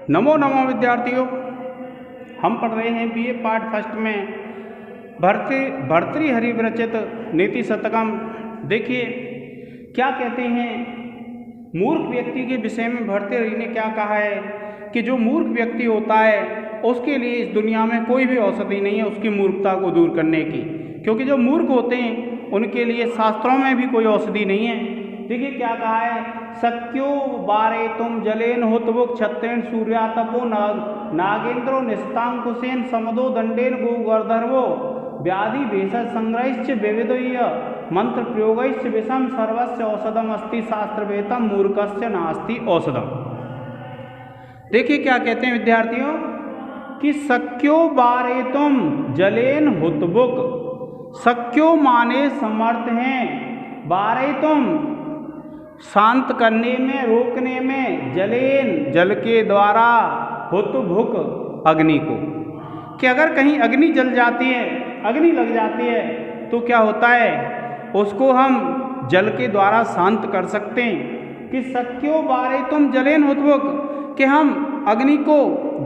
नमो नमो विद्यार्थियों, हम पढ़ रहे हैं बीए पार्ट फर्स्ट में भर्तृहरि विरचित नीति शतकम। देखिए क्या कहते हैं मूर्ख व्यक्ति के विषय में भर्तृहरि ने क्या कहा है कि जो मूर्ख व्यक्ति होता है उसके लिए इस दुनिया में कोई भी औषधि नहीं है उसकी मूर्खता को दूर करने की, क्योंकि जो मूर्ख होते हैं उनके लिए शास्त्रों में भी कोई औषधि नहीं है। देखिए क्या कहा है, सक्यो बारे तुम जलेन हुतबुक छत्रेण सूर्यातपो नागेंद्रो निस्तांकुशेन समदो दंडेन गो गर्धर्वो व्याधि भेषज संग्रहिश्च विविधोय मंत्र प्रयोगैश्च विषम सर्वस्य औषधम अस्ति शास्त्रवेतम मूर्खस्य नास्ति औषधम। देखिए क्या कहते हैं विद्यार्थियों कि सक्यो बारे तुम जलेन हुतबुक, सक्यो माने समर्थ हैं, बारे तुम शांत करने में रोकने में, जलेन जल के द्वारा, हुत भुक अग्नि को, कि अगर कहीं अग्नि जल जाती है, अग्नि लग जाती है तो क्या होता है उसको हम जल के द्वारा शांत कर सकते हैं। कि सक्यो बारे तुम जलेन हुतबुक, कि हम अग्नि को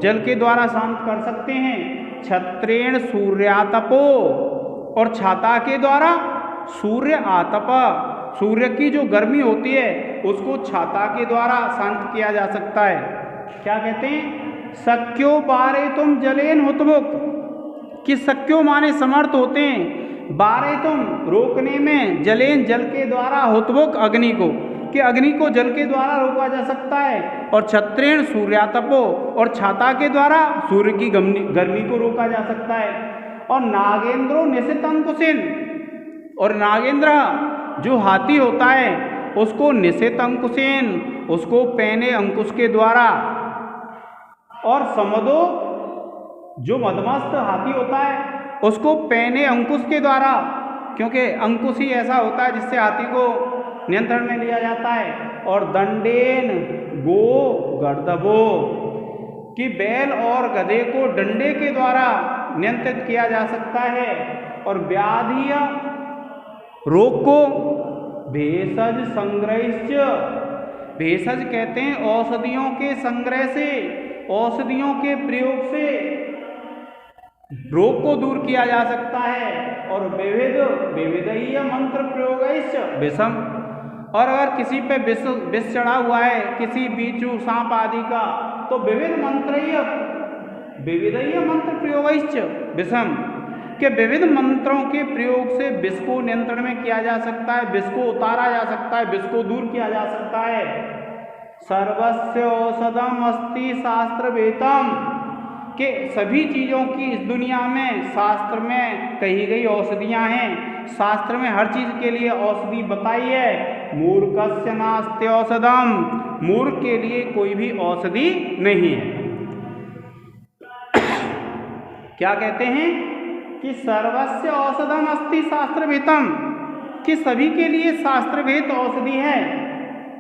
जल के द्वारा शांत कर सकते हैं। छत्रेण सूर्यातपो, और छाता के द्वारा, सूर्य आतप, सूर्य की जो गर्मी होती है उसको छाता के द्वारा शांत किया जा सकता है। क्या कहते हैं, सक्यो बारे तुम जलेन हुतबुक, कि सक्यो माने समर्थ होते हैं, बारे तुम रोकने में, जलेन जल के द्वारा, हुतबुक अग्नि को, कि अग्नि को जल के द्वारा रोका जा सकता है। और छत्रेण सूर्यातपो, और छाता के द्वारा सूर्य की गर्मी को रोका जा सकता है। और नागेंद्रो निशित अंकुशिन, और नागेंद्र जो हाथी होता है उसको निशित अंकुशेन, उसको पैने अंकुश के द्वारा, और समदो जो मदमस्त हाथी होता है उसको पैने अंकुश के द्वारा, क्योंकि अंकुश ही ऐसा होता है जिससे हाथी को नियंत्रण में लिया जाता है। और दंडेन गो गर्दभो, कि बैल और गधे को डंडे के द्वारा नियंत्रित किया जा सकता है। और व्याधि रोग को भेषज संग्रहिश्च, भेषज कहते हैं औषधियों के संग्रह से, औषधियों के प्रयोग से रोग को दूर किया जा सकता है। और विविधीय मंत्र प्रयोगैश्च विषम, और अगर किसी पे विष चढ़ा हुआ है, किसी बीचू सांप आदि का, तो विविधीय मंत्र प्रयोगैश्च विषम, के विविध मंत्रों के प्रयोग से विष को नियंत्रण में किया जा सकता है, विष को उतारा जा सकता है, विष को दूर किया जा सकता है। सर्वस्य औषधम अस्ति शास्त्रवेतम, के सभी चीज़ों की इस दुनिया में शास्त्र में कही गई औषधियाँ हैं, शास्त्र में हर चीज़ के लिए औषधि बताई है। मूर्खस्य नास्ति औषधम, मूर्ख के लिए कोई भी औषधि नहीं है। क्या कहते हैं कि सर्वस्य औषधम अस्ति शास्त्रवेतम, कि सभी के लिए शास्त्रवेद औषधि है।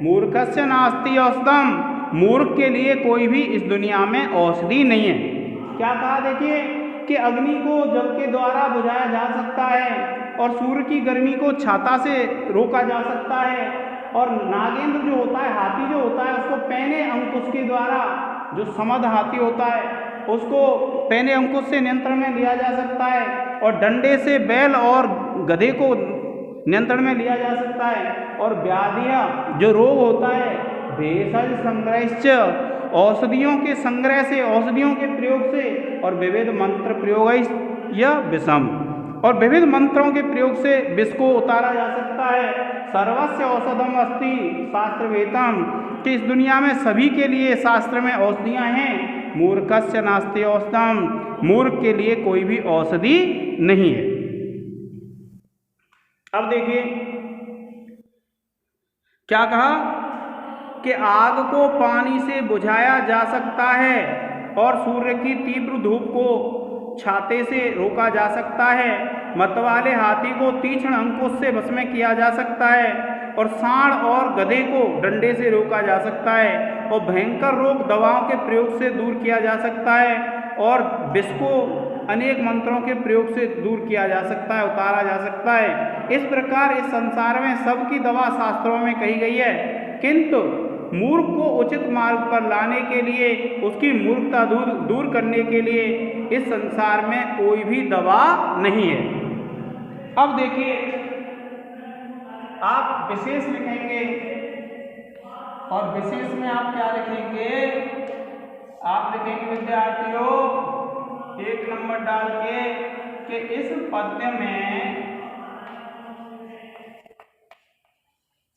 मूर्खस्य नास्ति औषधम, मूर्ख के लिए कोई भी इस दुनिया में औषधि नहीं है। क्या कहा, देखिए कि अग्नि को जल के द्वारा बुझाया जा सकता है, और सूर्य की गर्मी को छाता से रोका जा सकता है। और नागेंद्र जो होता है, हाथी जो होता है, उसको पैने अंकुश के द्वारा, जो समद हाथी होता है उसको पैने अंकुश से नियंत्रण में लिया जा सकता है। और डंडे से बैल और गधे को नियंत्रण में लिया जा सकता है। और व्याधियाँ जो रोग होता है, भेषज संग्रहिश्च, औषधियों के संग्रह से, औषधियों के प्रयोग से, और विविध मंत्र प्रयोग या विषम, और विविध मंत्रों के प्रयोग से विष को उतारा जा सकता है। सर्वस्य औषधम अस्ति शास्त्रवेतम, कि इस दुनिया में सभी के लिए शास्त्र में औषधियाँ हैं। मूर्खस्य नास्ति औषधम, मूर्ख के लिए कोई भी औषधि नहीं है। अब देखिए क्या कहा कि आग को पानी से बुझाया जा सकता है, और सूर्य की तीव्र धूप को छाते से रोका जा सकता है। मतवाले हाथी को तीक्ष्ण अंकुश से वश में किया जा सकता है, और सांड और गधे को डंडे से रोका जा सकता है। और भयंकर रोग दवाओं के प्रयोग से दूर किया जा सकता है, और विष को अनेक मंत्रों के प्रयोग से दूर किया जा सकता है, उतारा जा सकता है। इस प्रकार इस संसार में सबकी दवा शास्त्रों में कही गई है, किंतु मूर्ख को उचित मार्ग पर लाने के लिए, उसकी मूर्खता दूर करने के लिए इस संसार में कोई भी दवा नहीं है। अब देखिए, आप विशेष लिखेंगे और विशेष में आप क्या लिखेंगे? आप लिखेंगे विद्यार्थियों 1 नंबर डाल के कि इस पद्य में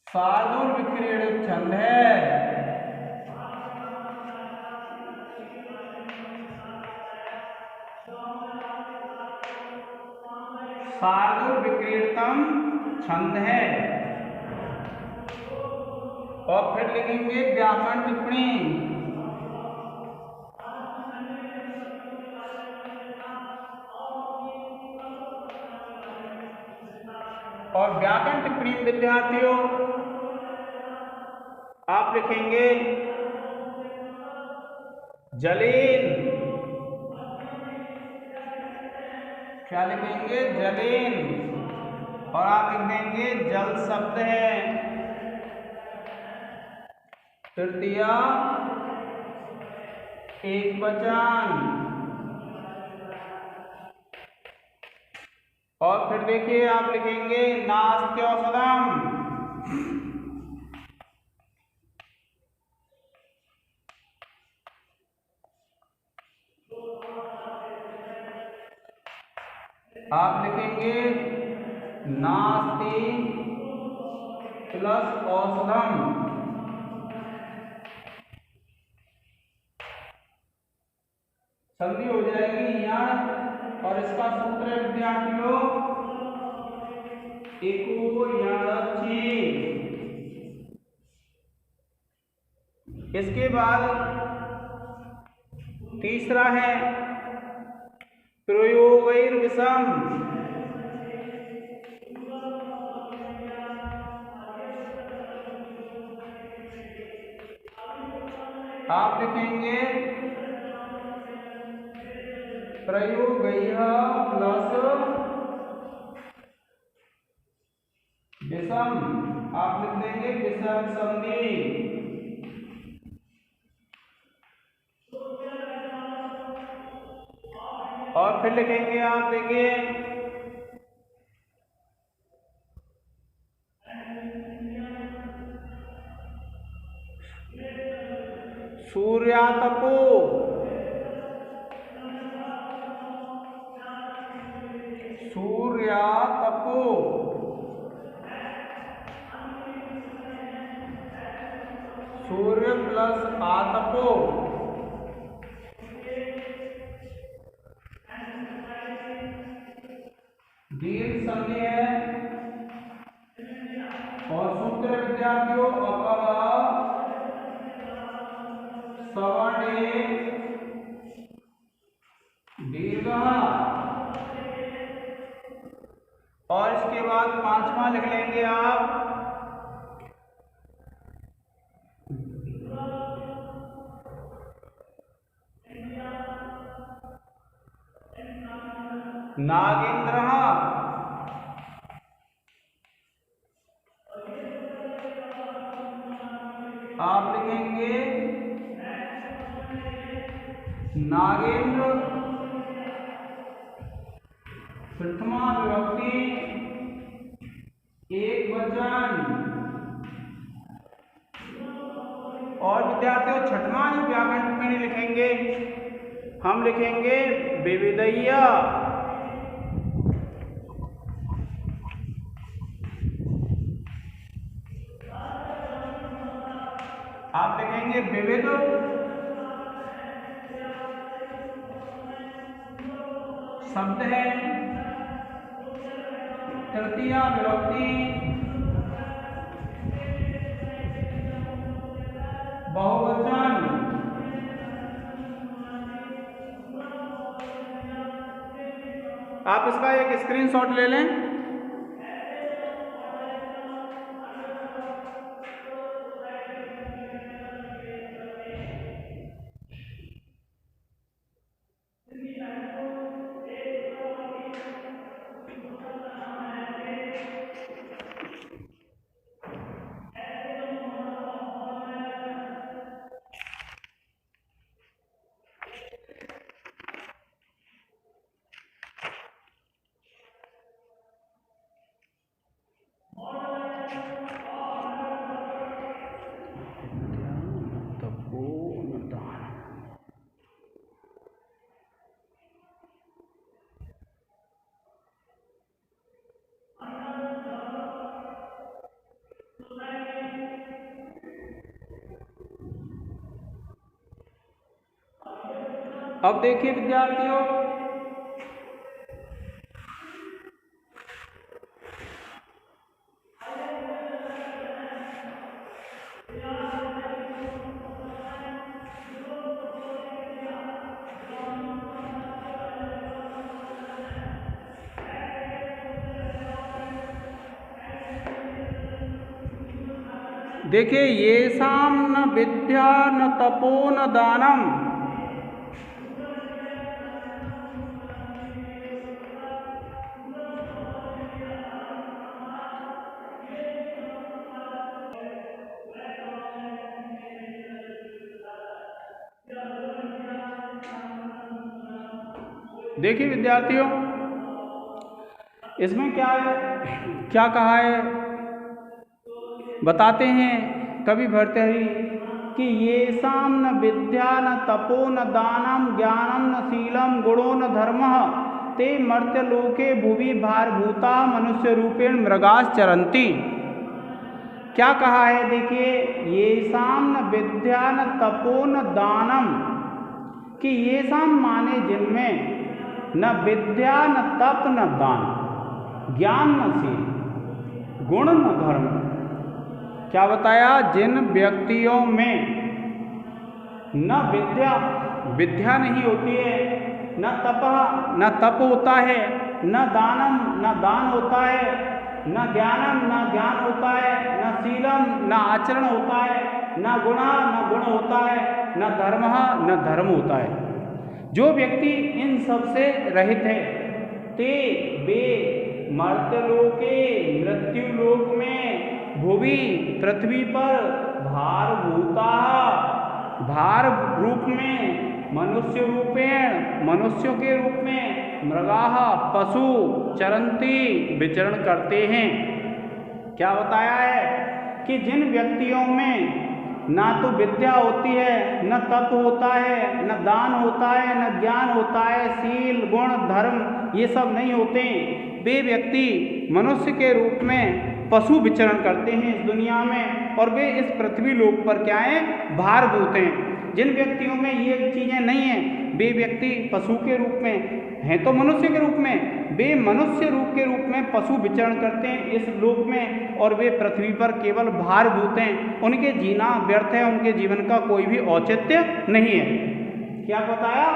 शार्दूल विक्रीडित छंद है। शार्दूल विक्रीडितम छंद है। और फिर लिखेंगे व्याकरण टिप्पणी। और व्याकरण टिप्पणी में विद्यार्थियों आप लिखेंगे जलेन। क्या लिखेंगे? जलेन। और आप लिख देंगे जल शब्द है तृतीया एकवचन। और फिर देखिए आप लिखेंगे नास्त्यौषधम। आप लिखेंगे नास्ति प्लस औषधम। संधि हो जाएगी यण, और इसका सूत्र है विद्यार्थियों एको यणचि। इसके बाद तीसरा है प्रयोगैर्विषम। आप लिखेंगे प्रयोगैः प्लस विषम। आप लिख देंगे विषम संधि। और फिर लिखेंगे आप देखिए सूर्यातपो। सूर्यातपो। सूर्य प्लस आतपो। दीर्घ संधि है। और सूत्र विद्यार्थियों अपर सवर्णे दीर्घ। और इसके बाद पांचवा लिख लेंगे आप नागेंद्र। आप लिखेंगे नागेंद्र प्रथमा विभक्ति एक वचन। और विद्यार्थियों छठवां जो व्याकरण टिप्पणी लिखेंगे हम लिखेंगे विविधय्य। आप लिखेंगे विविध शब्द है तृतीया विभक्ति बहुवचन। आप इसका एक स्क्रीनशॉट ले लें। अब देखिए विद्यार्थियों, देखिए येषां न विद्या न तपो न दानम, देखिए विद्यार्थियों इसमें क्या है, क्या कहा है, बताते हैं कवि भर्तृहरि कि येषां न विद्या न तपो न दानम ज्ञानम न शीलम गुणो न धर्मः ते मर्त्यलोके भुवि भारभूता मनुष्य रूपेण मृगाश्चरन्ति। क्या कहा है देखिए, येषां न विद्या न तपो न दानम, कि येषां माने जिनमें न विद्या न तप न दान, ज्ञान न शील गुण न धर्म। क्या बताया, जिन व्यक्तियों में न विद्या नहीं होती है, न तप होता है, न दान होता है, न ज्ञान होता है, न शीलम न आचरण होता है, न गुण होता है, न धर्म होता है। जो व्यक्ति इन सब से रहित है ते वे मर्त्यलोके मृत्युलोक में भुवि पृथ्वी पर भार रूप में मनुष्यों के रूप में मृगाः पशु चरंती विचरण करते हैं। क्या बताया है कि जिन व्यक्तियों में ना तो विद्या होती है, न तप होता है, न दान होता है, न ज्ञान होता है, शील गुण धर्म ये सब नहीं होते, वे व्यक्ति मनुष्य के रूप में पशु विचरण करते हैं इस दुनिया में, और वे इस पृथ्वी लोक पर क्या है, भारभूत हैं। जिन व्यक्तियों में ये चीज़ें नहीं हैं, वे व्यक्ति पशु के रूप में हैं तो मनुष्य के रूप में, वे मनुष्य रूप के रूप में पशु विचरण करते हैं इस लोक में, और वे पृथ्वी पर केवल भारभूत हैं। उनके जीना व्यर्थ है, उनके जीवन का कोई भी औचित्य नहीं है। क्या बताया,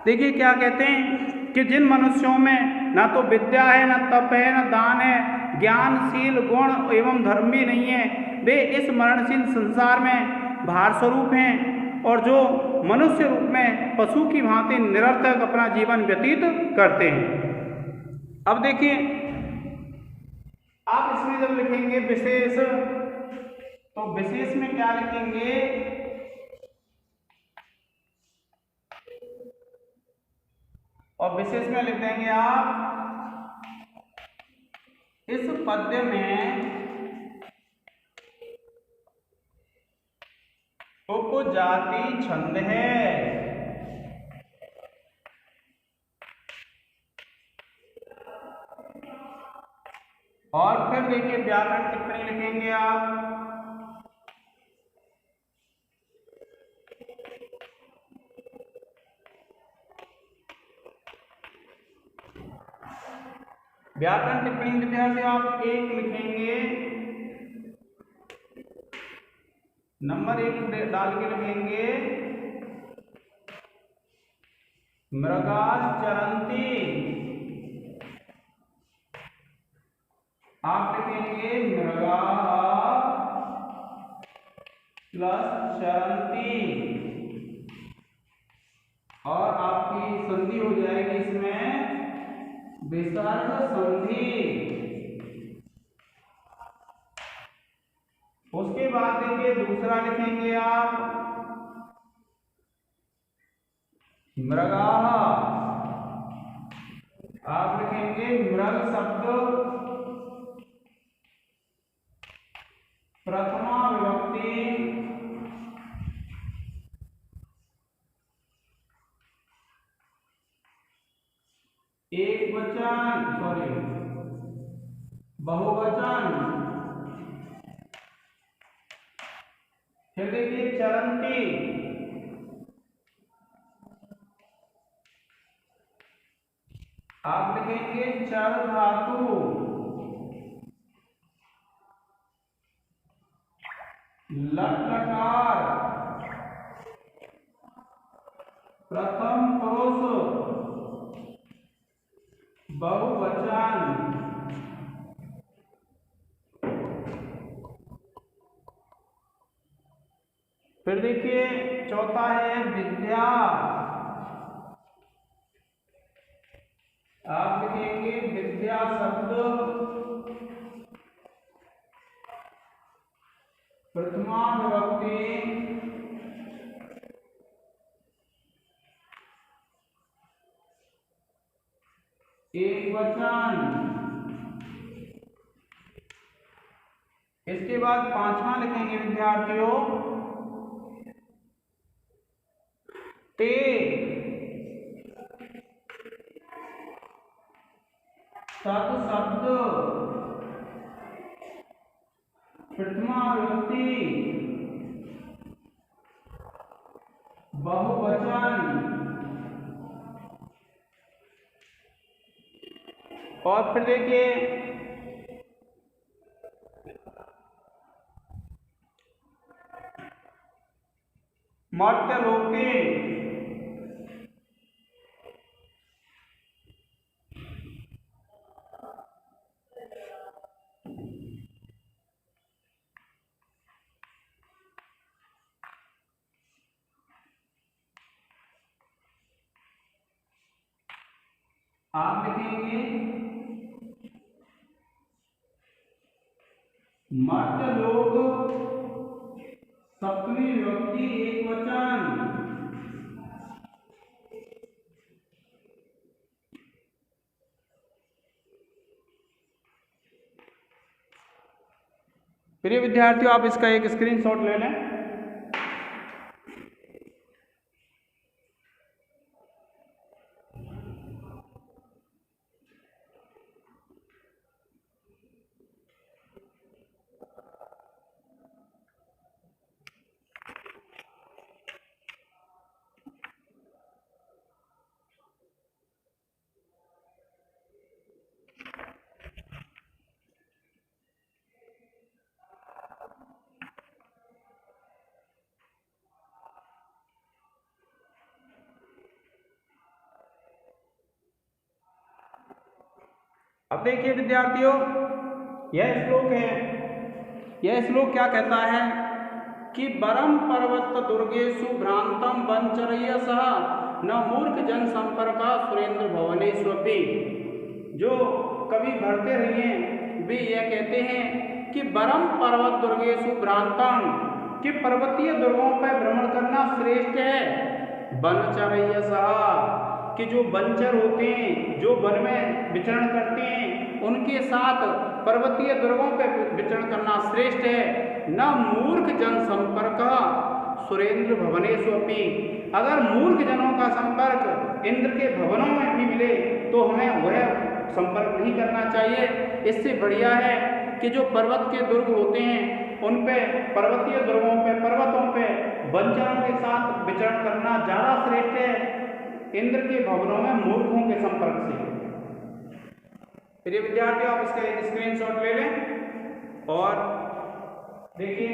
देखिए क्या कहते हैं कि जिन मनुष्यों में ना तो विद्या है, न तप है, न दान है, ज्ञान शील गुण एवं धर्म भी नहीं है, वे इस मरणशील संसार में भार स्वरूप हैं, और जो मनुष्य रूप में पशु की भांति निरर्थक अपना जीवन व्यतीत करते हैं। अब देखिए आप इसमें जब लिखेंगे विशेष, तो विशेष में क्या लिखेंगे, और विशेष में लिख देंगे आप इस पद्य में उपजाति छंद है। और फिर देखिए व्याकरण टिप्पणी लिखेंगे आप, व्याकरण टिप्पणी विद्यार्थी आप 1 लिखेंगे, नंबर 1 डाल के लिखेंगे मृगाश्चरन्ति, आप लिखेंगे मृगाः प्लस चरन्ति, और आपकी संधि हो जाएगी इसमें विसर्ग संधि। उसके बाद देखिए दूसरा लिखेंगे आप मृगाः, आप लिखेंगे मृग शब्द प्रथमा विभक्ति एक वचन, बहुवचन। फिर देखिए चरंती, लिखेंगे चर धातु, लट लकार प्रथम पुरुष बहुवचन। फिर देखिए चौथा है विद्या, आप लिखेंगे विद्या शब्द प्रथमा विभक्ति एक वचन। इसके बाद पांचवा लिखेंगे विद्यार्थियों ते सत शब्द प्रथमा विभक्ति बहुवचन। और फिर देखिए मर्त्यलोके, आप लिखेंगे मर्त्यलोक सप्तमी विभक्ति एक वचन। प्रिय विद्यार्थियों, आप इसका एक स्क्रीनशॉट ले लें। अब देखिए विद्यार्थियों, यह श्लोक है। यह श्लोक क्या कहता है कि वरम पर्वत दुर्गेशु भ्रांतम वंचरयसः न मूर्ख जन संपर्का सुरेंद्र भवनेष्वपि। जो कवि भरते रहिए वे यह कहते हैं कि वरम पर्वत दुर्गेशु भ्रांतम, कि पर्वतीय दुर्गों पर भ्रमण करना श्रेष्ठ है। वनचरयसः, कि जो वनचर होते हैं, जो वन में विचरण करते हैं, उनके साथ पर्वतीय दुर्गों पर विचरण करना श्रेष्ठ है। न मूर्ख जन संपर्क सुरेंद्र भवनेष्वपि, अगर मूर्ख जनों का संपर्क इंद्र के भवनों में भी मिले तो हमें वह संपर्क नहीं करना चाहिए। इससे बढ़िया है कि जो पर्वत के दुर्ग होते हैं उन पे, पर्वतीय दुर्गों पे, पर्वतों पे वनचरों के साथ विचरण करना ज़्यादा श्रेष्ठ है इंद्र के भवनों में मूर्खों के संपर्क से। प्रिय विद्यार्थियों, आप इसका एक स्क्रीनशॉट ले लें और देखिए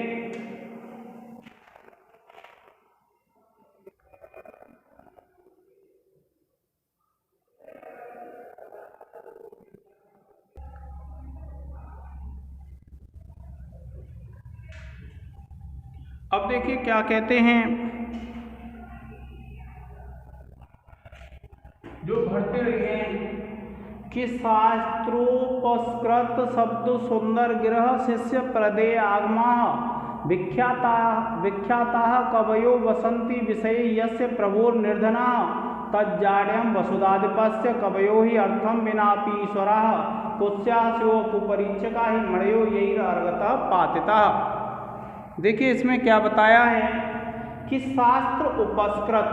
अब देखिए क्या कहते हैं जो भरते रहे कि शास्त्रोपस्कृत शब्द सुंदर गिरह शिष्य प्रदेय आगमा विख्याता कवयो वसंती विषय यस्य प्रभोर निर्धना तज्जाड्यम वसुधाधिपस्य कवयो ही अर्थम विनापि ईश्वरा कुस्यास्यो कुपरीक्षका ही मणयो यही अर्गता पातिता। देखिए इसमें क्या बताया है कि शास्त्र उपस्कृत,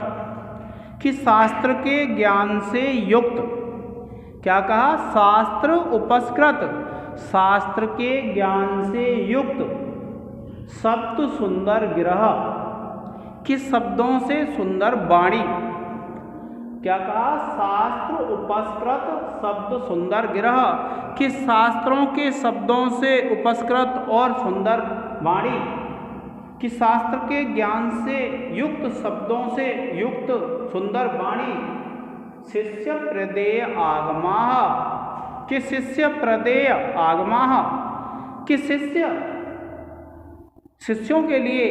कि शास्त्र के ज्ञान से युक्त, क्या कहा, शास्त्र उपस्कृत, शास्त्र के ज्ञान से युक्त, शब्द सुंदर गिरह, कि शब्दों से सुंदर वाणी, क्या कहा, शास्त्र उपस्कृत शब्द सुंदर गिरह, कि शास्त्रों के शब्दों से उपस्कृत और सुंदर वाणी, कि शास्त्र के ज्ञान से युक्त शब्दों से युक्त सुंदर वाणी, शिष्य प्रदेय आगमाः, कि शिष्य प्रदेय आगमाः, कि शिष्यों के लिए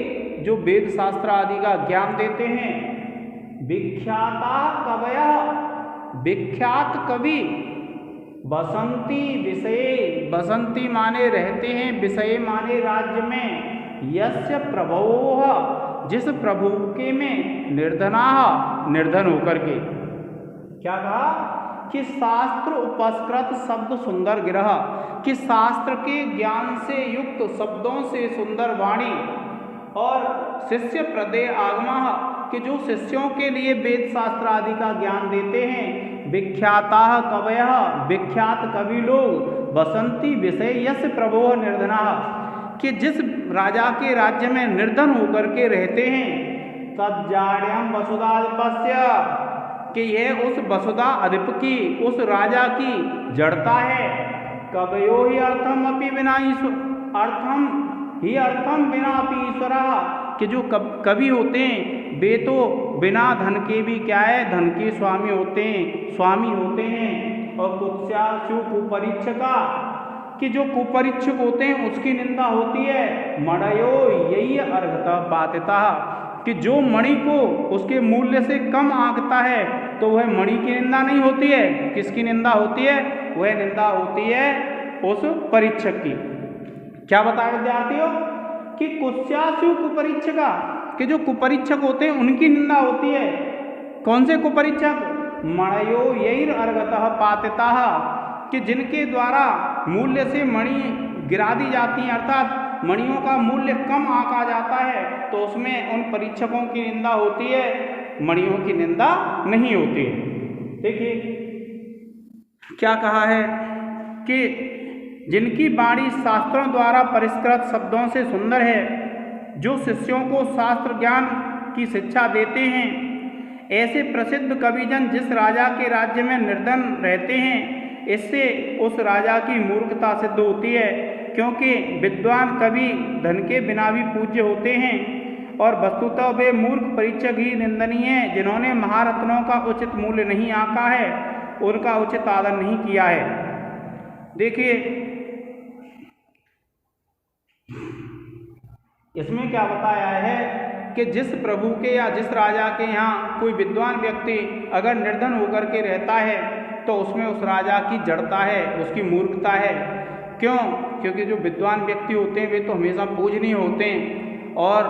जो वेद शास्त्र आदि का ज्ञान देते हैं। विख्याता कवयः, विख्यात कवि, बसंती विषये, बसंती माने रहते हैं, विषय माने राज्य में, यस्य प्रभोः, जिस प्रभु के में, निर्धनाः, निर्धन होकर के। क्या कहा कि शास्त्र उपस्कृत शब्द सुंदर गिरह, कि शास्त्र के ज्ञान से युक्त शब्दों से सुंदर वाणी, और शिष्य प्रदेय आगमः, कि जो शिष्यों के लिए वेद शास्त्र आदि का ज्ञान देते हैं। विख्याताः कवयः, विख्यात कवि लोग, बसंती विषय यस्य प्रभोः निर्धनाः, कि जिस राजा के राज्य में निर्धन होकर के रहते हैं। तज्जाड्यं वसुधाधिपस्य, कि यह उस वसुधा अधिप की, उस राजा की जड़ता है। कवयो ही अर्थम अपि विना अर्थम ही अर्थम बिना अपि ईश्वरः, कि जो कवि होते हैं वे तो बिना धन के भी क्या है, धन के स्वामी होते हैं। और कुत्स्यासु कुपरीक्षका, कि जो कुपरीक्षक होते हैं उसकी निंदा होती है। मणयो यही अर्घता पातिता, कि जो मणि को उसके मूल्य से कम आंकता है तो वह मणि की निंदा नहीं होती है। किसकी निंदा होती है? वह निंदा होती है उस परीक्षक की। क्या बताया विद्यार्थियों कि कुत्स्यासु कुपरीक्षका, कि जो कुपरीक्षक होते हैं उनकी निंदा होती है। कौन से कुपरीक्षक? मणयो यैर अर्घतः पातिताः, कि जिनके द्वारा मूल्य से मणि गिरा दी जाती हैं, अर्थात मणियों का मूल्य कम आंका जाता है, तो उसमें उन परीक्षकों की निंदा होती है, मणियों की निंदा नहीं होती है। देखिए क्या कहा है कि जिनकी वाणी शास्त्रों द्वारा परिष्कृत शब्दों से सुंदर है, जो शिष्यों को शास्त्र ज्ञान की शिक्षा देते हैं, ऐसे प्रसिद्ध कविजन जिस राजा के राज्य में निर्धन रहते हैं, इससे उस राजा की मूर्खता सिद्ध होती है, क्योंकि विद्वान कवि धन के बिना भी पूज्य होते हैं, और वस्तुतः वे मूर्ख परीक्षक ही निंदनीय हैं, जिन्होंने महारत्नों का उचित मूल्य नहीं आंका है, उनका उचित आदर नहीं किया है। देखिए इसमें क्या बताया है कि जिस प्रभु के या जिस राजा के यहाँ कोई विद्वान व्यक्ति अगर निर्धन होकर के रहता है तो उसमें उस राजा की जड़ता है, उसकी मूर्खता है। क्यों? क्योंकि जो विद्वान व्यक्ति होते हैं वे तो हमेशा पूजनीय होते हैं, और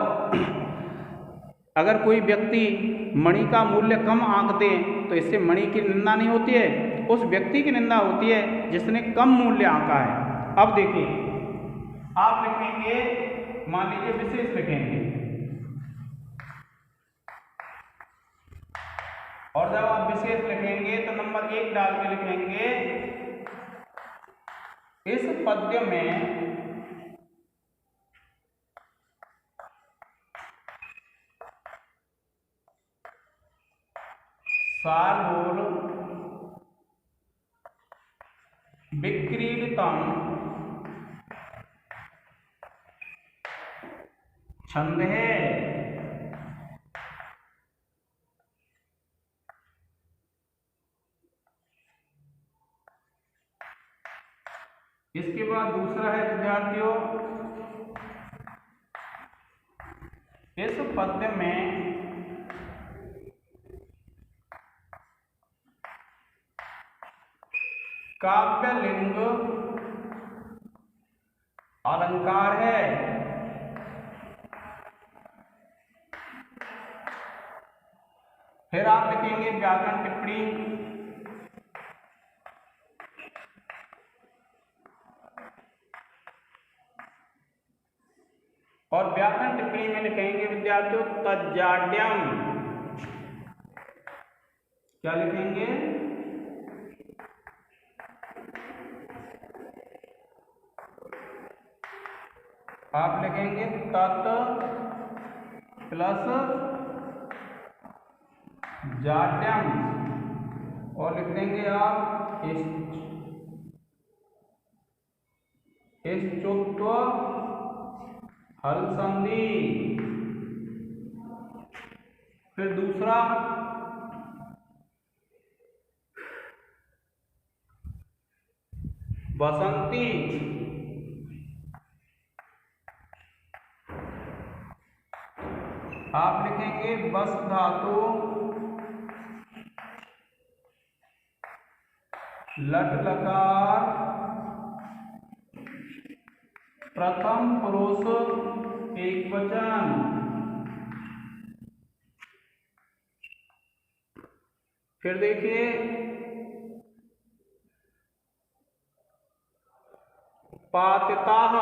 अगर कोई व्यक्ति मणि का मूल्य कम आंक दे तो इससे मणि की निंदा नहीं होती है, उस व्यक्ति की निंदा होती है जिसने कम मूल्य आंका है। अब देखिए आप लिखेंगे, मान लीजिए विशेष लिखेंगे, और जब आप विशेष लिखेंगे तो नंबर 1 डाल के लिखेंगे, इस पद्य में सार्वोल विक्रीडितम छंद है। इसके बाद दूसरा है विद्यार्थियों, इस पद्य में काव्यलिंग अलंकार है। फिर आप लिखेंगे व्याकरण टिप्पणी, और व्याकरण टिप्पणी में लिखेंगे विद्यार्थियों तज्जाड्यम। क्या लिखेंगे? आप लिखेंगे तत् प्लस जाड्यम। और लिख देंगे आप इष्टुत्व हल संधि। फिर दूसरा बसंती। आप लिखेंगे बस धातु लट लकार प्रथम पुरुष एकवचन। फिर देखिए पातिताः।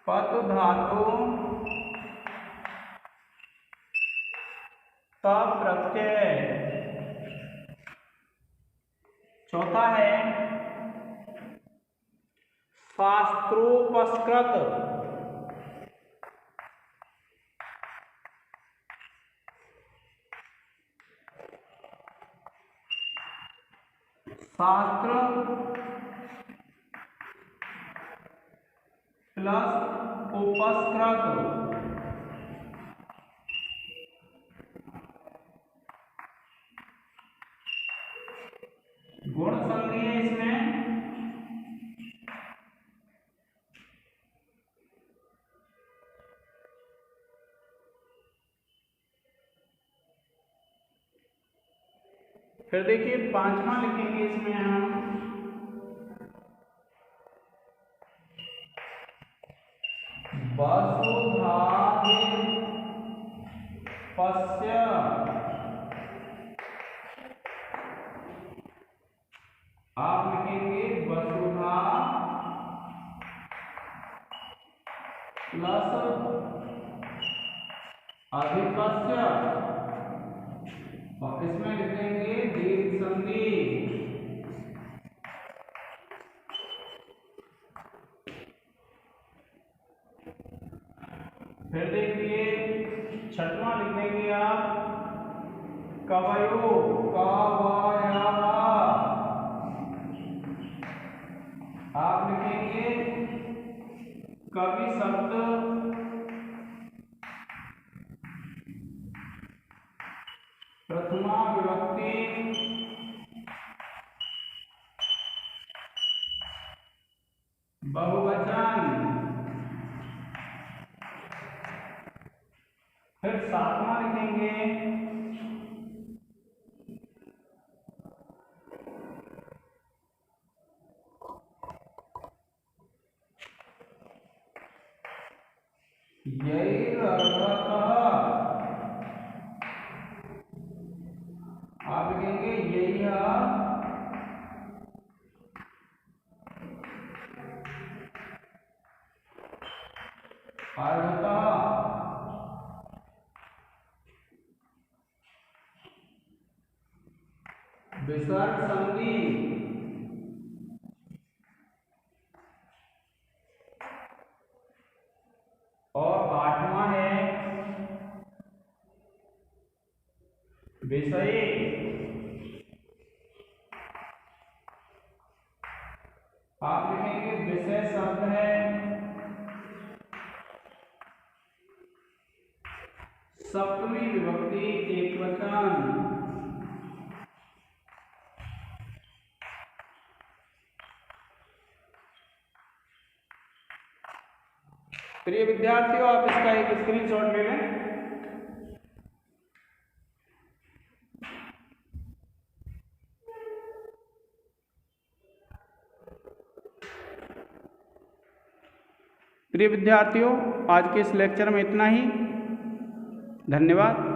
पत धातु त प्रत्यय। चौथा है शास्त्रोपस्कृत। शास्त्र प्लस उपस्कृत। गुण संधि है इसमें। फिर देखिए पांचवा लिखेंगे इसमें हम वसुधाधिपस्य। आप लिखेंगे वसुधा प्लस अधिपस्य और इसमें लिखेंगे दीर्घ संधि। फिर देखिए छठवां लिख देंगे आप कवयो कवयः। आप लिखेंगे कवि शब्द प्रथमा विभक्ति बहुवचन। फिर सातवां लिखेंगे यैरर्थकः। आप लिखेंगे यही अर्थतः। विसर्ग संधि। और आठवां है विषय। आप लिखेंगे विषय शब्द है सप्तमी विभक्ति एकवचन। प्रिय विद्यार्थियों आप इसका एक स्क्रीनशॉट ले लें। प्रिय विद्यार्थियों आज के इस लेक्चर में इतना ही। धन्यवाद।